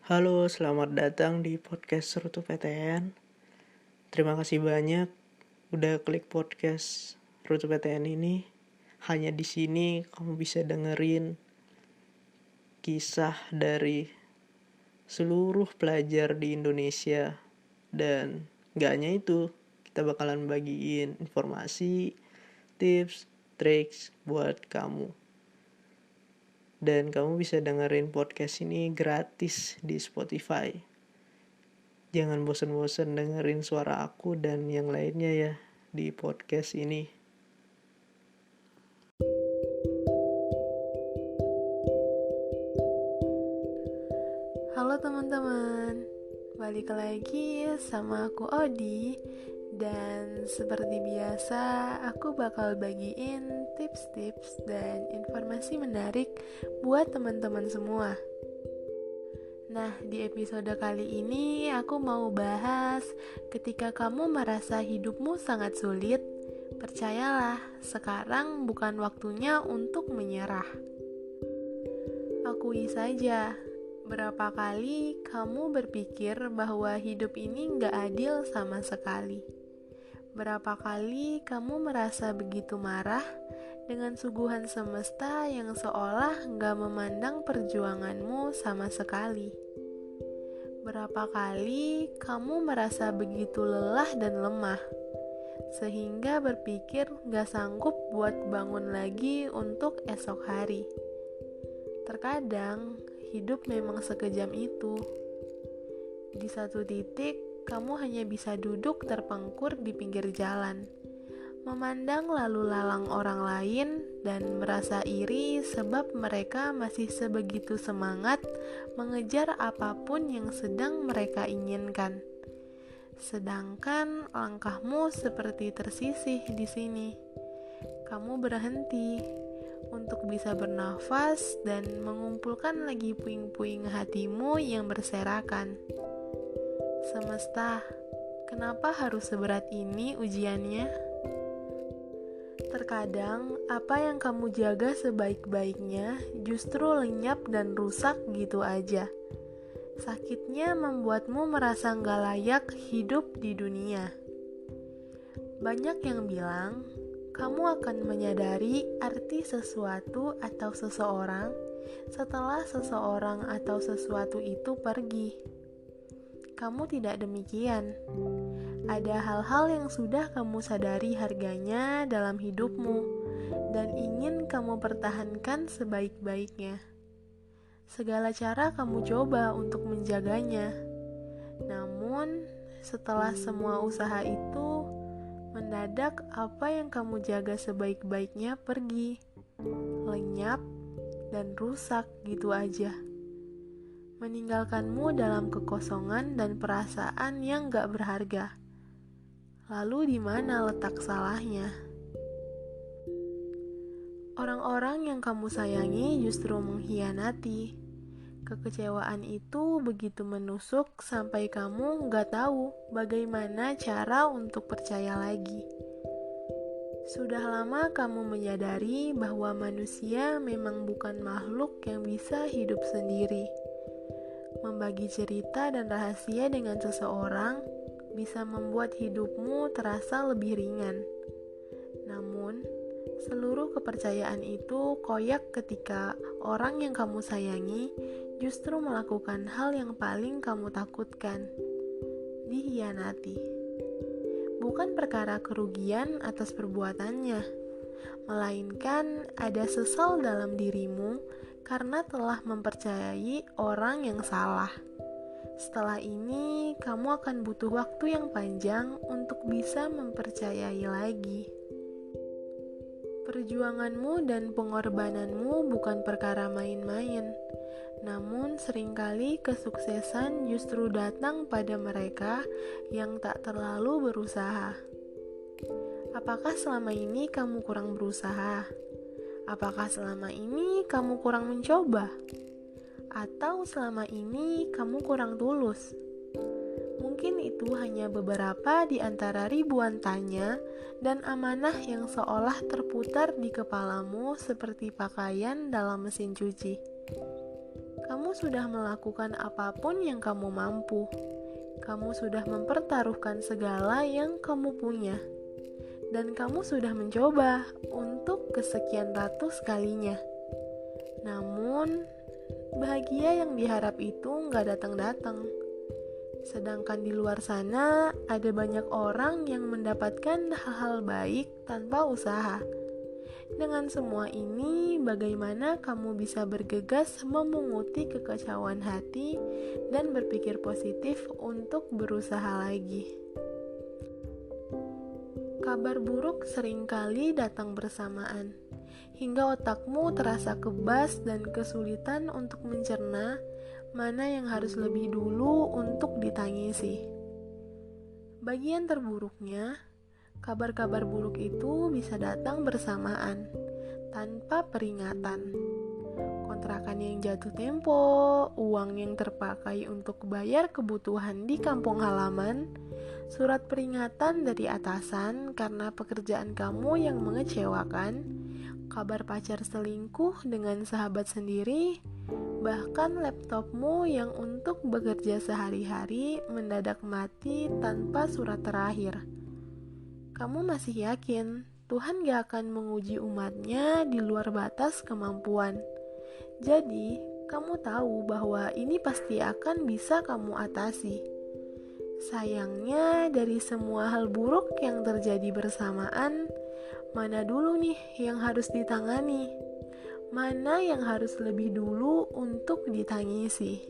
Halo, selamat datang di podcast Serutu PTN. Terima kasih banyak udah klik podcast Serutu PTN ini. Hanya di sini kamu bisa dengerin kisah dari seluruh pelajar di Indonesia. Dan gak hanya itu, kita bakalan bagiin informasi, tips, triks buat kamu. Dan kamu bisa dengerin podcast ini gratis di Spotify. Jangan bosan-bosan dengerin suara aku dan yang lainnya ya di podcast ini. Halo teman-teman, balik lagi sama aku Odi. Dan seperti biasa, aku bakal bagiin tips-tips dan informasi menarik buat teman-teman semua. Nah, di episode kali ini aku mau bahas ketika kamu merasa hidupmu sangat sulit, percayalah, sekarang bukan waktunya untuk menyerah. Akui saja, berapa kali kamu berpikir bahwa hidup ini gak adil sama sekali? Berapa kali kamu merasa begitu marah dengan suguhan semesta yang seolah gak memandang perjuanganmu sama sekali? Berapa kali kamu merasa begitu lelah dan lemah, sehingga berpikir gak sanggup buat bangun lagi untuk esok hari? Terkadang, hidup memang sekejam itu. Di satu titik, kamu hanya bisa duduk terpengkur di pinggir jalan, memandang lalu lalang orang lain dan merasa iri sebab mereka masih sebegitu semangat mengejar apapun yang sedang mereka inginkan. Sedangkan langkahmu seperti tersisih di sini. Kamu berhenti untuk bisa bernafas dan mengumpulkan lagi puing-puing hatimu yang berserakan. Semesta, kenapa harus seberat ini ujiannya? Terkadang, apa yang kamu jaga sebaik-baiknya justru lenyap dan rusak gitu aja. Sakitnya membuatmu merasa gak layak hidup di dunia. Banyak yang bilang, kamu akan menyadari arti sesuatu atau seseorang setelah seseorang atau sesuatu itu pergi. Kamu tidak demikian. Ada hal-hal yang sudah kamu sadari harganya dalam hidupmu dan ingin kamu pertahankan sebaik-baiknya. Segala cara kamu coba untuk menjaganya. Namun, setelah semua usaha itu, mendadak apa yang kamu jaga sebaik-baiknya pergi, lenyap, dan rusak gitu aja. Meninggalkanmu dalam kekosongan dan perasaan yang gak berharga. Lalu di mana letak salahnya? Orang-orang yang kamu sayangi justru mengkhianati. Kekecewaan itu begitu menusuk sampai kamu gak tahu bagaimana cara untuk percaya lagi. Sudah lama kamu menyadari bahwa manusia memang bukan makhluk yang bisa hidup sendiri. Membagi cerita dan rahasia dengan seseorang bisa membuat hidupmu terasa lebih ringan. Namun, seluruh kepercayaan itu koyak ketika orang yang kamu sayangi justru melakukan hal yang paling kamu takutkan, dikhianati. Bukan perkara kerugian atas perbuatannya, melainkan ada sesal dalam dirimu karena telah mempercayai orang yang salah. Setelah ini, kamu akan butuh waktu yang panjang untuk bisa mempercayai lagi. Perjuanganmu dan pengorbananmu bukan perkara main-main, namun seringkali kesuksesan justru datang pada mereka yang tak terlalu berusaha. Apakah selama ini kamu kurang berusaha? Apakah selama ini kamu kurang mencoba? Atau selama ini kamu kurang tulus? Mungkin itu hanya beberapa di antara ribuan tanya dan amanah yang seolah terputar di kepalamu seperti pakaian dalam mesin cuci. Kamu sudah melakukan apapun yang kamu mampu. Kamu sudah mempertaruhkan segala yang kamu punya. Dan kamu sudah mencoba untuk kesekian ratus kalinya. Namun, bahagia yang diharap itu nggak datang-datang. Sedangkan di luar sana, ada banyak orang yang mendapatkan hal-hal baik tanpa usaha. Dengan semua ini, bagaimana kamu bisa bergegas memunguti kekacauan hati dan berpikir positif untuk berusaha lagi? Kabar buruk seringkali datang bersamaan, hingga otakmu terasa kebas dan kesulitan untuk mencerna mana yang harus lebih dulu untuk ditangisi. Bagian terburuknya, kabar-kabar buruk itu bisa datang bersamaan, tanpa peringatan. Kontrakan yang jatuh tempo, uang yang terpakai untuk bayar kebutuhan di kampung halaman, surat peringatan dari atasan karena pekerjaan kamu yang mengecewakan, kabar pacar selingkuh dengan sahabat sendiri, bahkan laptopmu yang untuk bekerja sehari-hari mendadak mati tanpa surat terakhir. Kamu masih yakin Tuhan gak akan menguji umatnya di luar batas kemampuan. Jadi, kamu tahu bahwa ini pasti akan bisa kamu atasi. Sayangnya, dari semua hal buruk yang terjadi bersamaan, mana dulu nih yang harus ditangani? Mana yang harus lebih dulu untuk ditangisi?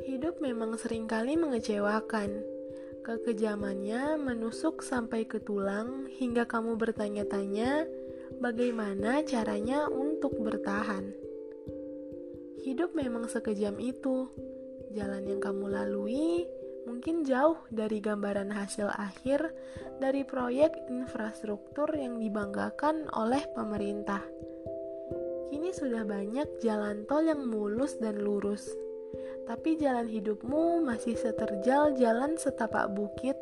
Hidup memang seringkali mengecewakan. Kekejamannya menusuk sampai ke tulang hingga kamu bertanya-tanya bagaimana caranya untuk bertahan. Hidup memang sekejam itu. Jalan yang kamu lalui mungkin jauh dari gambaran hasil akhir dari proyek infrastruktur yang dibanggakan oleh pemerintah. Kini sudah banyak jalan tol yang mulus dan lurus. Tapi jalan hidupmu masih seterjal jalan setapak bukit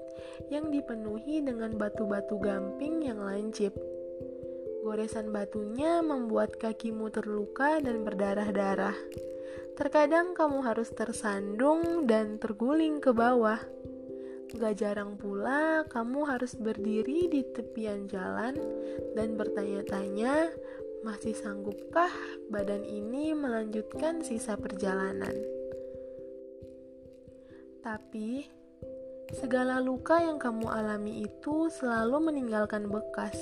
yang dipenuhi dengan batu-batu gamping yang lancip. Goresan batunya membuat kakimu terluka dan berdarah-darah. Terkadang kamu harus tersandung dan terguling ke bawah. Gak jarang pula kamu harus berdiri di tepian jalan dan bertanya-tanya, masih sanggupkah badan ini melanjutkan sisa perjalanan? Tapi, segala luka yang kamu alami itu selalu meninggalkan bekas.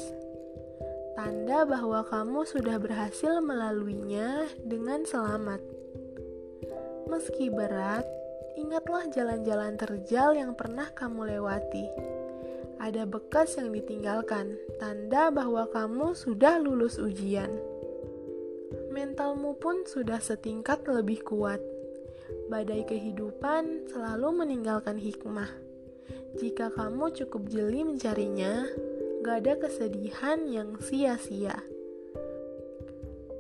Tanda bahwa kamu sudah berhasil melaluinya dengan selamat. Meski berat, ingatlah jalan-jalan terjal yang pernah kamu lewati. Ada bekas yang ditinggalkan, tanda bahwa kamu sudah lulus ujian. Mentalmu pun sudah setingkat lebih kuat. Badai kehidupan selalu meninggalkan hikmah. Jika kamu cukup jeli mencarinya, gak ada kesedihan yang sia-sia.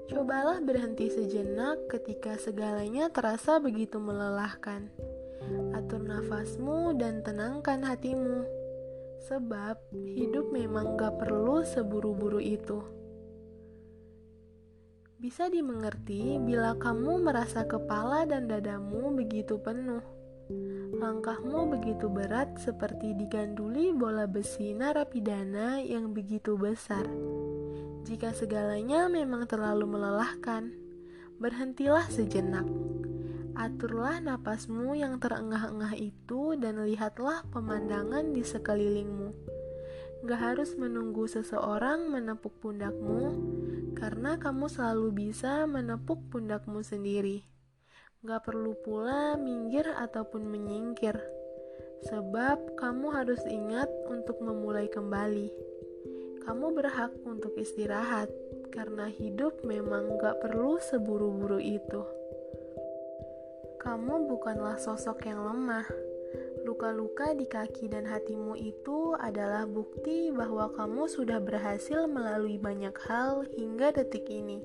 Cobalah berhenti sejenak ketika segalanya terasa begitu melelahkan. Atur nafasmu dan tenangkan hatimu. Sebab hidup memang gak perlu seburu-buru itu. Bisa dimengerti bila kamu merasa kepala dan dadamu begitu penuh. Langkahmu begitu berat seperti diganduli bola besi narapidana yang begitu besar. Jika segalanya memang terlalu melelahkan, berhentilah sejenak. Aturlah napasmu yang terengah-engah itu dan lihatlah pemandangan di sekelilingmu. Gak harus menunggu seseorang menepuk pundakmu, karena kamu selalu bisa menepuk pundakmu sendiri. Gak perlu pula minggir ataupun menyingkir, sebab kamu harus ingat untuk memulai kembali. Kamu berhak untuk istirahat, karena hidup memang gak perlu seburu-buru itu. Kamu bukanlah sosok yang lemah. Luka-luka di kaki dan hatimu itu adalah bukti bahwa kamu sudah berhasil melalui banyak hal hingga detik ini.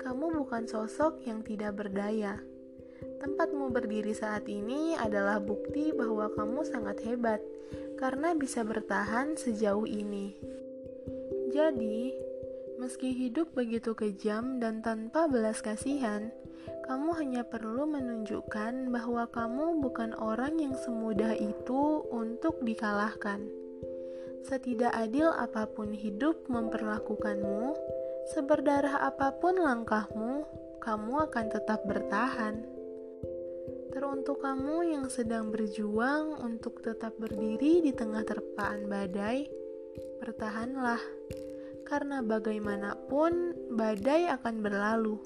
Kamu bukan sosok yang tidak berdaya. Tempatmu berdiri saat ini adalah bukti bahwa kamu sangat hebat karena bisa bertahan sejauh ini. Jadi, Meski hidup begitu kejam dan tanpa belas kasihan, kamu hanya perlu menunjukkan bahwa kamu bukan orang yang semudah itu untuk dikalahkan. Setidak adil apapun hidup memperlakukanmu, seberdarah apapun langkahmu, kamu akan tetap bertahan. Teruntuk kamu yang sedang berjuang untuk tetap berdiri di tengah terpaan badai, bertahanlah. Karena bagaimanapun, badai akan berlalu.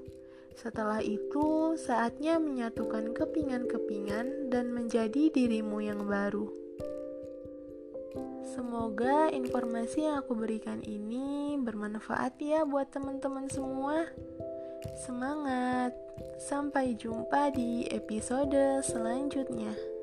Setelah itu, saatnya menyatukan kepingan-kepingan dan menjadi dirimu yang baru. Semoga informasi yang aku berikan ini bermanfaat ya buat teman-teman semua. Semangat! Sampai jumpa di episode selanjutnya.